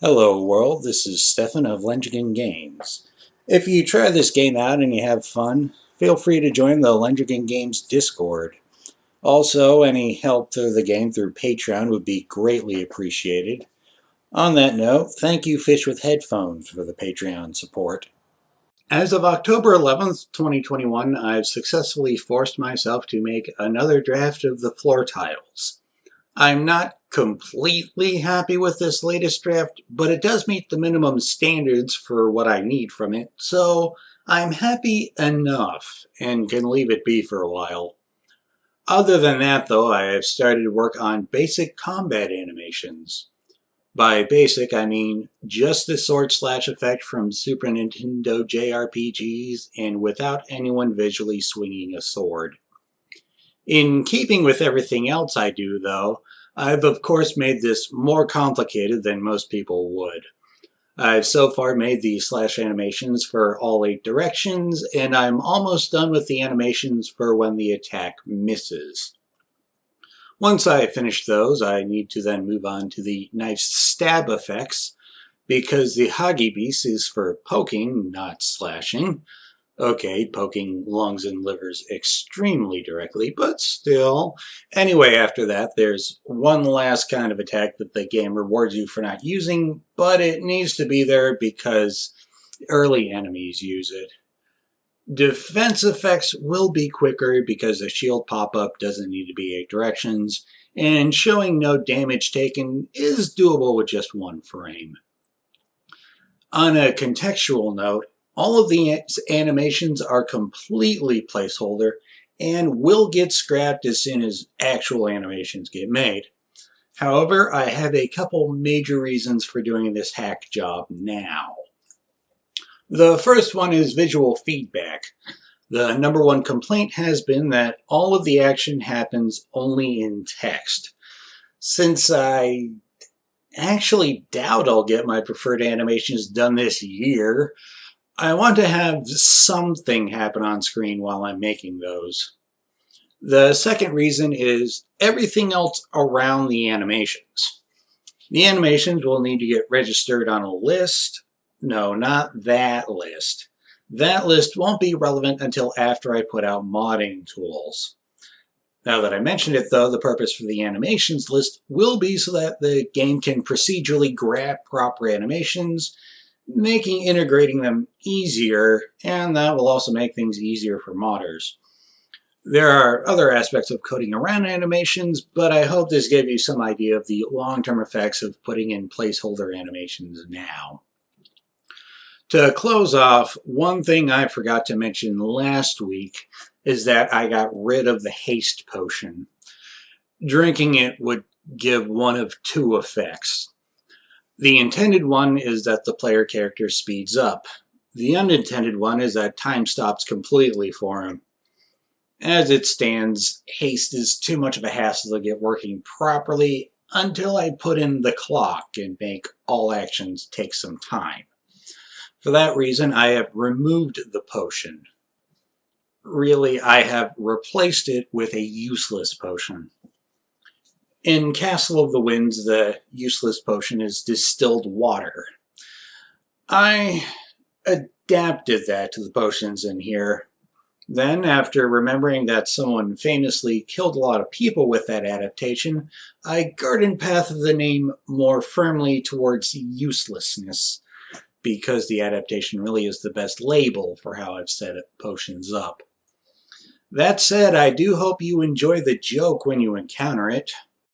Hello world, this is Stefan of Lenjigan Games. If you try this game out and you have fun, feel free to join the Lenjigan Games Discord. Also, any help to the game through Patreon would be greatly appreciated. On that note, thank you Fish with Headphones for the Patreon support. As of October 11th, 2021, I've successfully forced myself to make another draft of the floor tiles. I'm not completely happy with this latest draft, but it does meet the minimum standards for what I need from it, so I'm happy enough and can leave it be for a while. Other than that, though, I have started to work on basic combat animations. By basic, I mean just the sword slash effect from Super Nintendo JRPGs and without anyone visually swinging a sword. In keeping with everything else I do, though, I've of course made this more complicated than most people would. I've so far made the slash animations for all 8 directions, and I'm almost done with the animations for when the attack misses. Once I finish those, I need to then move on to the knife stab effects, because the Hagibis is for poking, not slashing. Okay, poking lungs and livers extremely directly, but still. Anyway, after that, there's one last kind of attack that the game rewards you for not using, but it needs to be there because early enemies use it. Defense effects will be quicker because the shield pop-up doesn't need to be 8 directions, and showing no damage taken is doable with just 1 frame. On a contextual note, all of the animations are completely placeholder and will get scrapped as soon as actual animations get made. However, I have a couple major reasons for doing this hack job now. The first one is visual feedback. The number one complaint has been that all of the action happens only in text. Since I actually doubt I'll get my preferred animations done this year, I want to have something happen on screen while I'm making those. The second reason is everything else around the animations. The animations will need to get registered on a list. No, not that list. That list won't be relevant until after I put out modding tools. Now that I mentioned it, though, the purpose for the animations list will be so that the game can procedurally grab proper animations, making integrating them easier, and that will also make things easier for modders. There are other aspects of coding around animations, but I hope this gave you some idea of the long-term effects of putting in placeholder animations now. To close off, one thing I forgot to mention last week is that I got rid of the haste potion. Drinking it would give one of 2 effects. The intended one is that the player character speeds up. The unintended one is that time stops completely for him. As it stands, haste is too much of a hassle to get working properly until I put in the clock and make all actions take some time. For that reason, I have removed the potion. Really, I have replaced it with a useless potion. In Castle of the Winds, the useless potion is distilled water. I adapted that to the potions in here. Then, after remembering that someone famously killed a lot of people with that adaptation, I garden pathed the name more firmly towards uselessness, because the adaptation really is the best label for how I've set potions up. That said, I do hope you enjoy the joke when you encounter it.